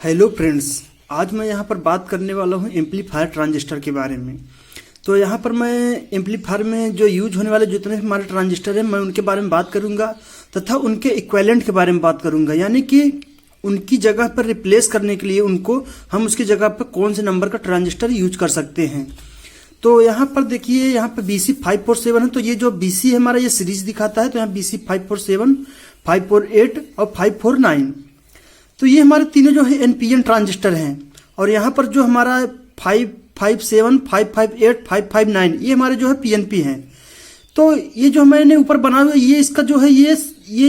Hello friends, आज मैं यहाँ पर बात करने वाला हूँ एम्पलीफायर ट्रांजिस्टर के बारे में। तो यहाँ पर मैं एम्पलीफायर में जो यूज होने वाले जितने हमारे ट्रांजिस्टर हैं मैं उनके बारे में बात करूँगा तथा उनके इक्विवेलेंट के बारे में बात करूँगा, यानी कि उनकी जगह पर रिप्लेस करने के लिए उनको हम उसकी जगह पर कौन से नंबर का ट्रांजिस्टर यूज कर सकते हैं। तो यहाँ पर देखिए, यहाँ पर BC547 है। तो ये जो BC है हमारा, ये सीरीज दिखाता है। तो यहाँ BC547, 548 और 549, तो ये हमारे तीनों जो है NPN ट्रांजिस्टर हैं। और यहाँ पर जो हमारा 557, 558, 559 ये हमारे जो है PNP हैं। तो ये जो मैंने ऊपर बना हुआ ये इसका जो है ये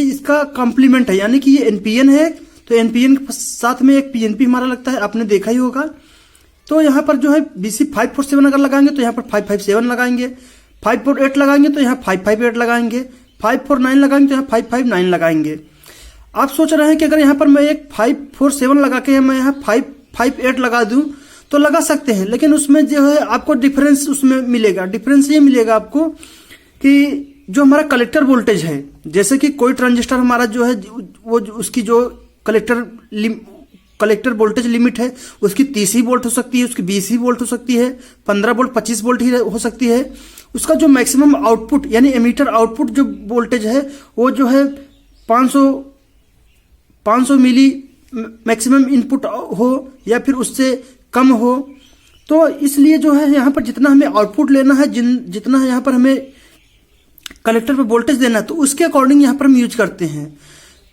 इसका कॉम्प्लीमेंट है, यानी कि ये NPN है। तो NPN के साथ में एक PNP हमारा लगता है, आपने देखा ही होगा। तो यहाँ पर जो है BC547 अगर लगाएंगे तो यहाँ पर 557 लगाएंगे, 548 लगाएंगे तो यहाँ 558 लगाएंगे, 549 लगाएंगे तो यहाँ 559 लगाएंगे। आप सोच रहे हैं कि अगर यहाँ पर मैं एक 547 लगा के मैं यहाँ 558 लगा दूं तो लगा सकते हैं, लेकिन उसमें जो है आपको डिफरेंस उसमें मिलेगा। डिफरेंस ये मिलेगा आपको कि जो हमारा कलेक्टर वोल्टेज है, जैसे कि कोई ट्रांजिस्टर हमारा जो है वो उसकी जो कलेक्टर वोल्टेज लिमिट है उसकी 30 वोल्ट हो सकती है, उसकी 20 वोल्ट हो सकती है, 15 वोल्ट 25 वोल्ट ही हो सकती है। उसका जो मैक्सिमम आउटपुट यानी एमीटर आउटपुट जो वोल्टेज है वो जो है 500 मिली मैक्सिमम इनपुट हो या फिर उससे कम हो। तो इसलिए जो है यहाँ पर जितना हमें आउटपुट लेना है, जितना यहाँ पर हमें कलेक्टर पे वोल्टेज देना है, तो उसके अकॉर्डिंग यहाँ पर हम यूज करते हैं।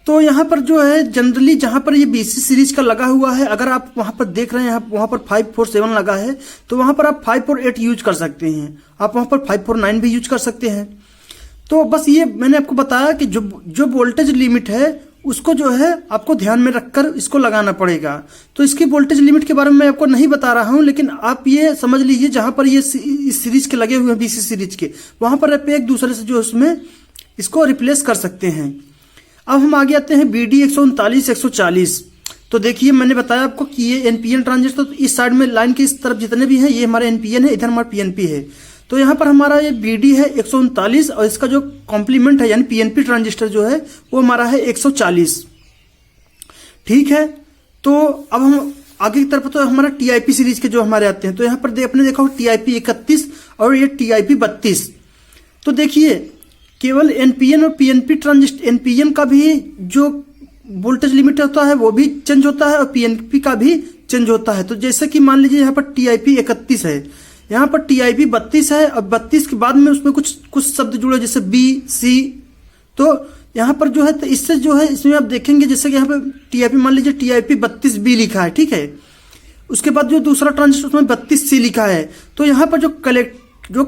तो यहाँ पर जो है जनरली जहाँ पर ये BC सीरीज का लगा हुआ है, अगर आप वहाँ पर देख रहे हैं वहाँ पर 547 लगा है तो वहाँ पर आप 548 यूज कर सकते हैं, आप वहाँ पर 549 भी यूज कर सकते हैं। तो बस ये मैंने आपको बताया कि जो वोल्टेज लिमिट है उसको जो है आपको ध्यान में रखकर इसको लगाना पड़ेगा। तो इसकी वोल्टेज लिमिट के बारे में मैं आपको नहीं बता रहा हूं, लेकिन आप ये समझ लीजिए जहां पर ये इस सीरीज के लगे हुए हैं BC सीरीज के, वहां पर आप एक दूसरे से जो उसमें इसको रिप्लेस कर सकते हैं। अब हम आगे आते हैं BD 139 140। तो देखिए मैंने बताया आपको कि ये NPN ट्रांजिस्टर, तो इस साइड में लाइन के इस तरफ जितने भी हैं ये हमारे NPN है, इधर हमारा PNP है। तो यहाँ पर हमारा ये BD है 139 और इसका जो कॉम्प्लीमेंट है यानी PNP ट्रांजिस्टर जो है वो हमारा है 140। ठीक है, तो अब हम आगे की तरफ, तो हमारा TIP सीरीज के जो हमारे आते हैं, तो यहाँ पर आपने देखा हो TIP 31 और ये TIP 32। तो देखिए केवल NPN और PNP ट्रांजिस्टर, NPN का भी जो वोल्टेज लिमिट होता है वो भी चेंज होता है और PNP का भी चेंज होता है। तो जैसे कि मान लीजिए यहाँ पर TIP 31 है, यहाँ पर TIP 32 है और 32 के बाद में उसमें कुछ शब्द जुड़े जैसे B C। तो यहाँ पर जो है तो इससे जो है इसमें आप देखेंगे जैसे कि यहाँ पर TIP मान लीजिए TIP 32B लिखा है, ठीक है। उसके बाद जो दूसरा ट्रांजिस्टर उसमें 32C लिखा है। तो यहाँ पर जो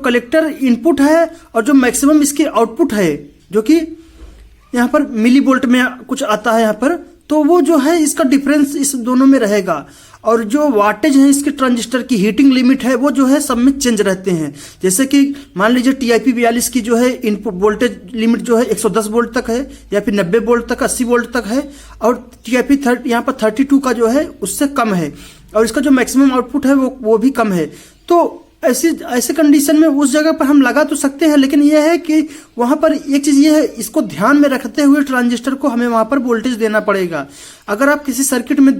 कलेक्टर इनपुट है और जो मैक्सिमम इसके आउटपुट है जो कि यहाँ पर मिली वोल्ट में कुछ आता है यहाँ पर, तो वो जो है इसका डिफरेंस इस दोनों में रहेगा। और जो वाटेज है इसके ट्रांजिस्टर की हीटिंग लिमिट है वो जो है सब में चेंज रहते हैं। जैसे कि मान लीजिए TIP 42 की जो है इनपुट वोल्टेज लिमिट जो है 110 वोल्ट तक है या फिर 90 वोल्ट तक, 80 वोल्ट तक है। और TIP यहाँ पर 32 का जो है उससे कम है और इसका जो मैक्सिमम आउटपुट है वो भी कम है। तो ऐसे कंडीशन में उस जगह पर हम लगा तो सकते हैं, लेकिन यह है कि वहां पर एक चीज ये है, इसको ध्यान में रखते हुए ट्रांजिस्टर को हमें वहां पर वोल्टेज देना पड़ेगा। अगर आप किसी सर्किट में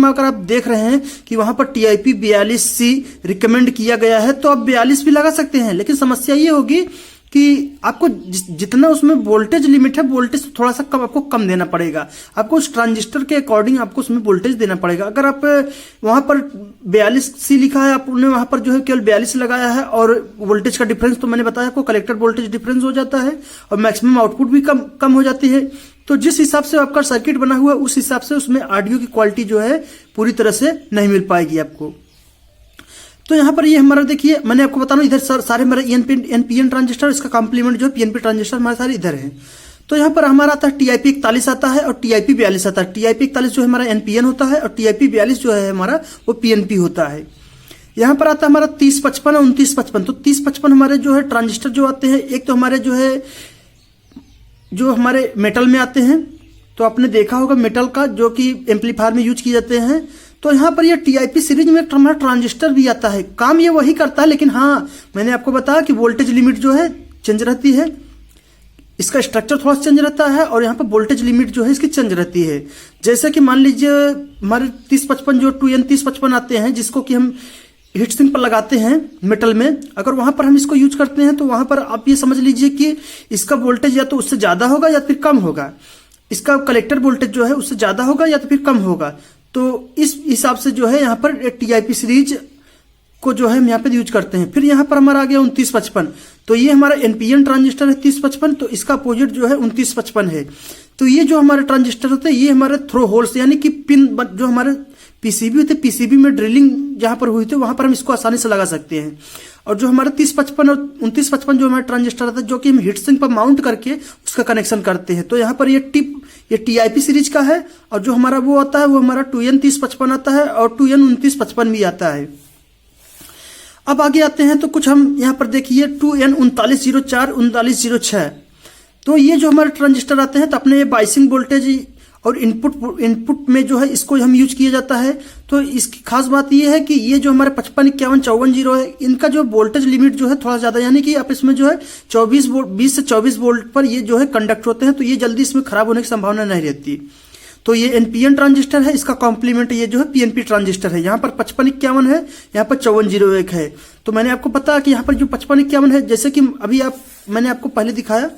अगर आप देख रहे हैं कि वहां पर TIP 42C रिकमेंड किया गया है तो आप 42 भी लगा सकते हैं, लेकिन समस्या ये होगी कि आपको जितना उसमें वोल्टेज लिमिट है वोल्टेज थोड़ा सा आपको कम देना पड़ेगा। आपको उस ट्रांजिस्टर के अकॉर्डिंग आपको उसमें वोल्टेज देना पड़ेगा। अगर आप वहां पर 42C लिखा है, आपने वहां पर जो है केवल 42 लगाया है और वोल्टेज का डिफरेंस तो मैंने बताया आपको कलेक्टर वोल्टेज डिफरेंस हो जाता है और मैक्सिमम आउटपुट भी कम हो जाती है। तो जिस हिसाब से आपका सर्किट बना हुआ है उस हिसाब से उसमें ऑडियो की क्वालिटी जो है पूरी तरह से नहीं मिल पाएगी आपको। तो यहाँ पर ये हमारा देखिए मैंने आपको बता रहा हूँ, इधर सारे हमारे NPN ट्रांजिस्टर, इसका कॉम्प्लीमेंट जो है PNP ट्रांजिस्टर हमारे सारे इधर हैं। तो यहाँ पर हमारा आता है TIP 41 आता है और TIP 42 आता है। TIP 41 जो है हमारा NPN होता है और TIP 42 जो है हमारा वो PNP होता है। यहाँ पर आता है हमारा 3055 और 2955। तो 3055 हमारे जो है ट्रांजिस्टर जो आते हैं, एक तो हमारे जो हमारे मेटल में आते हैं, तो आपने देखा होगा मेटल का जो कि एम्पलीफायर में यूज किए जाते हैं। तो यहाँ पर ये TIP सीरीज में हमारा ट्रांजिस्टर भी आता है, काम ये वही करता है, लेकिन हाँ मैंने आपको बताया कि वोल्टेज लिमिट जो है चेंज रहती है। इसका स्ट्रक्चर थोड़ा चेंज रहता है और यहाँ पर वोल्टेज लिमिट जो है इसकी चेंज रहती है। जैसे कि मान लीजिए हमारे 3055 जो 2N3055 आते हैं, जिसको कि हम हीट सिंक पर लगाते हैं मेटल में, अगर वहां पर हम इसको यूज करते हैं तो वहां पर आप ये समझ लीजिए कि इसका वोल्टेज या तो उससे ज्यादा होगा या फिर कम होगा। इसका कलेक्टर वोल्टेज जो है उससे ज्यादा होगा या तो फिर कम होगा। तो इस हिसाब से जो है यहाँ पर TIP सीरीज को जो है हम यहाँ पे यूज करते हैं। फिर यहाँ पर हमारा आ गया 2955, तो ये हमारा NPN ट्रांजिस्टर है 3055, तो इसका अपोजिट जो है 2955 है। तो ये जो हमारे ट्रांजिस्टर होते हैं ये हमारे थ्रो होल्स यानी कि पिन जो हमारे PCB होते, PCB में ड्रिलिंग जहां पर हुई थी वहां पर हम इसको आसानी से लगा सकते हैं। और जो हमारे 3055 और 2955 जो हमारा ट्रांजिस्टर आता है, जो कि हम हीट सिंक पर माउंट करके उसका कनेक्शन करते हैं, तो यहाँ पर ये TIP सीरीज का है। और जो हमारा वो आता है वो हमारा 2N3055 आता है और 2N2955 भी आता है। अब आगे आते हैं तो कुछ हम यहाँ पर देखिए 2N3904 3906, तो ये जो हमारे ट्रांजिस्टर आते हैं तो अपने ये बाइसिंग वोल्टेज और इनपुट में जो है इसको हम यूज किया जाता है। तो इसकी खास बात ये है कि ये जो हमारे 55 51 54 है, इनका जो वोल्टेज लिमिट जो है थोड़ा ज्यादा, यानी कि आप इसमें जो है 20 से 24 वोल्ट पर ये जो है कंडक्ट होते हैं, तो ये जल्दी इसमें खराब होने की संभावना नहीं रहती। तो ये NPN ट्रांजिस्टर है, इसका कॉम्प्लीमेंट ये जो है PNP ट्रांजिस्टर है। यहाँ पर 55 51 है, यहाँ पर 5401 है। तो मैंने आपको पता कि यहाँ पर जो 55 51 है, जैसे कि अभी मैंने आपको पहले दिखाया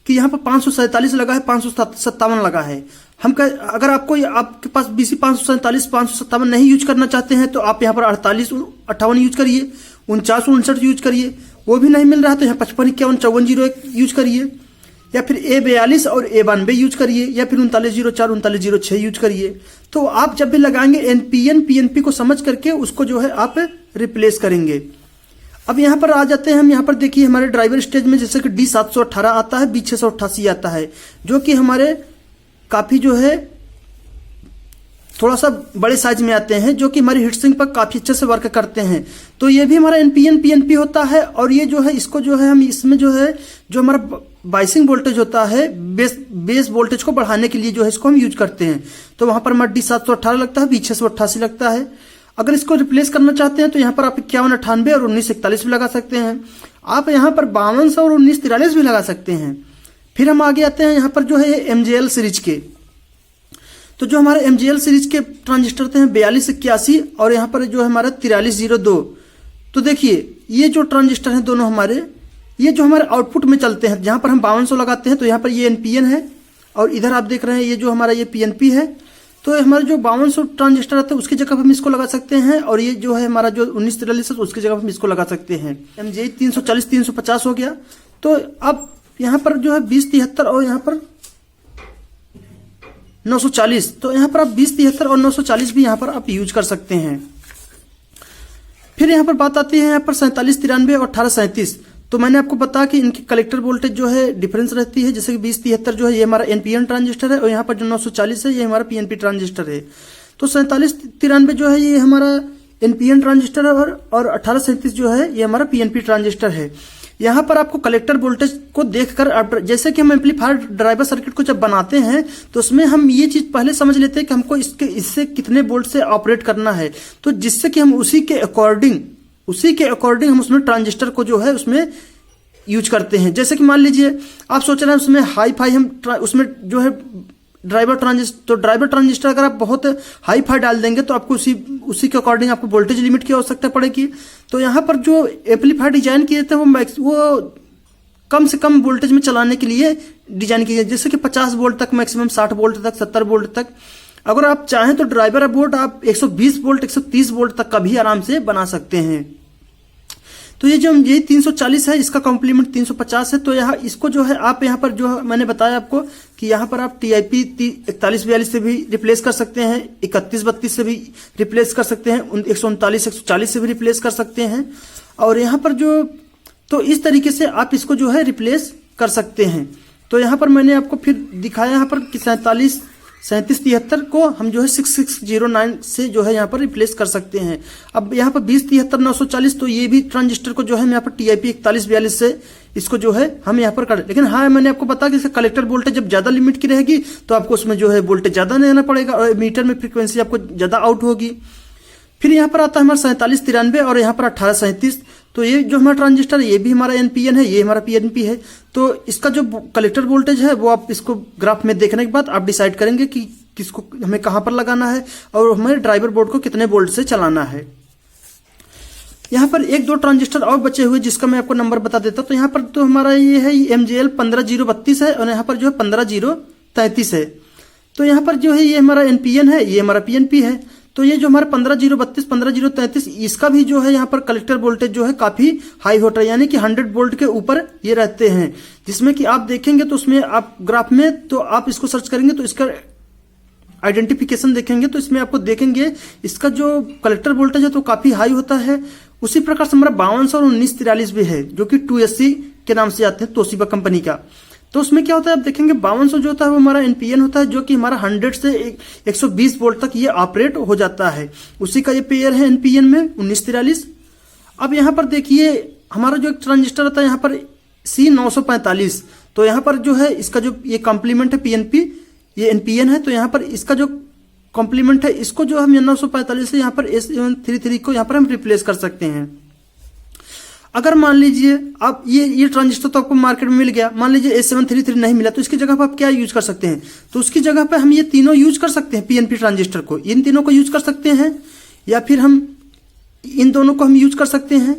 कि यहाँ पर 547 लगा है, 557 लगा है। अगर आपके पास BC 547 557 नहीं यूज करना चाहते हैं तो आप यहाँ पर 48 58 यूज करिए, 49 59 यूज करिए। वो भी नहीं मिल रहा तो यहाँ 55 51 5401 यूज करिए, या फिर A42 और A92 यूज करिए, या फिर 3904 3906 यूज करिए। तो आप जब भी लगाएंगे NPN PNP को समझ करके उसको जो है आप रिप्लेस करेंगे। अब यहाँ पर आ जाते हैं हम, यहाँ पर देखिए हमारे ड्राइवर स्टेज में जैसे कि D718 आता है, B688 आता है, जो कि हमारे काफी जो है थोड़ा सा बड़े साइज में आते हैं, जो कि हमारी हीट सिंक पर काफी अच्छे से वर्क करते हैं। तो ये भी हमारा NPN PNP होता है। और ये जो है इसको जो है हम इसमें जो है जो हमारा बाइसिंग वोल्टेज होता है, बेस वोल्टेज को बढ़ाने के लिए जो है इसको हम यूज करते हैं। तो वहां पर हमारा D718 लगता है, B688 लगता है। अगर इसको रिप्लेस करना चाहते हैं तो यहाँ पर आप 5198 और 1941 भी लगा सकते हैं। आप यहाँ पर 5200 और 1943 भी लगा सकते हैं। फिर हम आगे आते हैं यहाँ पर जो है MJL सीरीज के। तो जो हमारे MJL सीरीज के ट्रांजिस्टर थे 4281 और यहाँ पर जो है हमारा 4302। तो देखिए ये जो ट्रांजिस्टर हैं दोनों हमारे, ये जो हमारे आउटपुट में चलते हैं, जहां पर हम 5200 लगाते हैं तो यहाँ पर ये NPN है और इधर आप देख रहे हैं ये जो हमारा ये PNP है। तो हमारे जो 5200 ट्रांजिस्टर आते हैं उसकी जगह हम इसको लगा सकते हैं, और ये जो है हमारा जो 1943 है उसकी जगह हम इसको लगा सकते हैं। MJ 340 350 हो गया। तो अब यहाँ पर जो है 2073 और यहाँ पर 940, तो यहाँ पर आप 2073 और 940 भी यहाँ पर आप यूज कर सकते हैं। फिर यहाँ पर बात आती है यहाँ पर 4793 और 1837। तो मैंने आपको बताया कि इनकी कलेक्टर वोल्टेज जो है डिफरेंस रहती है, जैसे कि 2073 जो है ये हमारा NPN ट्रांजिस्टर है और यहाँ पर जो 940 है ये हमारा PNP ट्रांजिस्टर है। तो 4793 जो है ये हमारा NPN ट्रांजिस्टर है और 1837 जो है ये हमारा PNP ट्रांजिस्टर है। यहाँ पर आपको कलेक्टर वोल्टेज को देखकर, जैसे कि हम एम्पलीफायर ड्राइवर सर्किट को जब बनाते हैं तो उसमें हम ये चीज पहले समझ लेते हैं कि हमको इससे कितने वोल्ट से ऑपरेट करना है, तो जिससे कि हम उसी के अकॉर्डिंग हम उसमें ट्रांजिस्टर को जो है उसमें यूज करते हैं। जैसे कि मान लीजिए आप सोच रहे हैं उसमें हाई फाई हम उसमें जो है ड्राइवर ट्रांजिस्टर अगर आप बहुत हाई फाई डाल देंगे तो आपको उसी के अकॉर्डिंग आपको वोल्टेज लिमिट की आवश्यकता पड़ेगी। तो यहाँ पर जो एम्पलीफायर डिजाइन किए थे वो कम से कम वोल्टेज में चलाने के लिए डिजाइन किए, जैसे कि 50 वोल्ट तक, मैक्सिमम 60 वोल्ट तक, 70 वोल्ट तक। अगर आप चाहें तो ड्राइवर बोर्ड आप 120 वोल्ट 130 वोल्ट तक का भी आराम से बना सकते हैं। तो ये जो 340 है इसका कॉम्प्लीमेंट 350 है। तो यहाँ इसको जो है आप यहाँ पर जो मैंने बताया आपको कि यहाँ पर आप TIP 4142 से भी रिप्लेस कर सकते हैं, 3132 से भी रिप्लेस कर सकते हैं, 139 140 से भी रिप्लेस कर सकते हैं। और यहाँ पर जो तो इस तरीके से आप इसको जो है रिप्लेस कर सकते हैं। तो यहाँ पर मैंने आपको फिर दिखाया यहाँ पर कि 3773 को हम जो है 6609 से जो है यहाँ पर रिप्लेस कर सकते हैं। अब यहाँ पर 2073 940, तो ये भी ट्रांजिस्टर को जो है यहाँ पर TIP 4142 से इसको जो है हम यहाँ पर कर, लेकिन हाँ मैंने आपको बताया कि इसका कलेक्टर वोल्टेज जब ज्यादा लिमिट की रहेगी तो आपको उसमें जो है वोल्टेज ज्यादा लेना पड़ेगा और मीटर में फ्रीक्वेंसी आपको ज्यादा आउट होगी। फिर यहाँ पर आता है हमारा 4793 और यहाँ पर 1837। तो ये जो हमारा ट्रांजिस्टर, ये भी हमारा एनपीएन है, ये हमारा पीएनपी है। तो इसका जो कलेक्टर वोल्टेज है वो आप इसको ग्राफ में देखने के बाद आप डिसाइड करेंगे कि किसको हमें कहाँ पर लगाना है और हमें ड्राइवर बोर्ड को कितने वोल्ट से चलाना है। यहाँ पर एक दो ट्रांजिस्टर और बचे हुए जिसका मैं आपको नंबर बता देता। तो यहाँ पर तो हमारा ये है MJL 15032 है और यहाँ पर जो है 15033 है। तो यहाँ पर जो है ये हमारा एनपीएन है, ये हमारा पीएनपी है। तो ये जो हमारा 15032 15033 इसका भी जो है यहाँ पर कलेक्टर वोल्टेज जो है काफी हाई होता है, यानी कि 100 वोल्ट के ऊपर ये रहते हैं। जिसमें कि आप देखेंगे तो उसमें आप ग्राफ में तो आप इसको सर्च करेंगे तो इसका आइडेंटिफिकेशन देखेंगे तो इसमें आपको देखेंगे इसका जो कलेक्टर वोल्टेज है तो काफी हाई होता है। उसी प्रकार से हमारा 5200 और 1943 भी है जो कि 2SC के नाम से आते हैं, तोशिबा कंपनी का। तो उसमें क्या होता है आप देखेंगे 5200 जो होता है वो हमारा एनपीएन होता है, जो कि हमारा 100 से 120 वोल्ट तक ये ऑपरेट हो जाता है। उसी का ये पेयर है एनपीएन में 1943। अब यहाँ पर देखिए हमारा जो ट्रांजिस्टर होता है यहाँ पर C945, तो यहाँ पर जो है इसका जो ये कॉम्प्लीमेंट है पीएनपी, ये एनपीएन है। तो यहाँ पर इसका जो कॉम्प्लीमेंट है इसको जो हम 945 से यहाँ पर S733 को यहाँ पर हम रिप्लेस कर सकते हैं। अगर मान लीजिए आप ये ट्रांजिस्टर तो आपको मार्केट में मिल गया, मान लीजिए S733 नहीं मिला तो इसकी जगह पर आप क्या यूज कर सकते हैं? तो उसकी जगह पर हम ये तीनों यूज कर सकते हैं, पीएनपी ट्रांजिस्टर को, इन तीनों को यूज कर सकते हैं या फिर हम इन दोनों को हम यूज कर सकते हैं।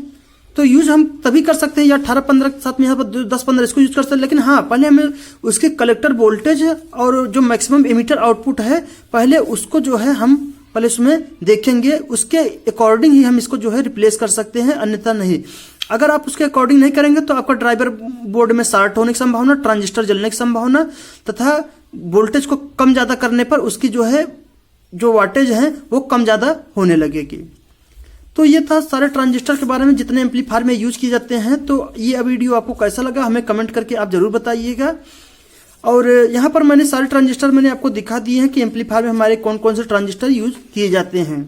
तो यूज हम तभी कर सकते हैं या 18-15 के साथ में यहाँ पर 10-15 इसको यूज कर सकते हैं। लेकिन हाँ, पहले हमें उसके कलेक्टर वोल्टेज और जो मैक्सिमम एमिटर आउटपुट है पहले उसको जो है हम पहले उसमें देखेंगे, उसके अकॉर्डिंग ही हम इसको जो है रिप्लेस कर सकते हैं, अन्यथा नहीं। अगर आप उसके अकॉर्डिंग नहीं करेंगे तो आपका ड्राइवर बोर्ड में शॉर्ट होने की संभावना, ट्रांजिस्टर जलने की संभावना तथा वोल्टेज को कम ज्यादा करने पर उसकी जो है जो वाटेज है वो कम ज्यादा होने लगेगी। तो ये था सारे ट्रांजिस्टर के बारे में जितने एम्पलीफायर में यूज किए जाते हैं। तो ये वीडियो आपको कैसा लगा हमें कमेंट करके आप जरूर बताइएगा। और यहाँ पर मैंने सारे ट्रांजिस्टर मैंने आपको दिखा दिए हैं कि एम्पलीफायर में हमारे कौन कौन से ट्रांजिस्टर यूज किए जाते हैं।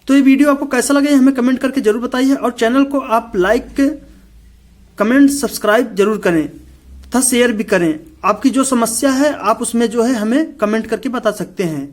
तो ये वीडियो आपको कैसा लगा हमें कमेंट करके जरूर बताइए और चैनल को आप लाइक, कमेंट, सब्सक्राइब जरूर करें तथा शेयर भी करें। आपकी जो समस्या है आप उसमें जो है हमें कमेंट करके बता सकते हैं।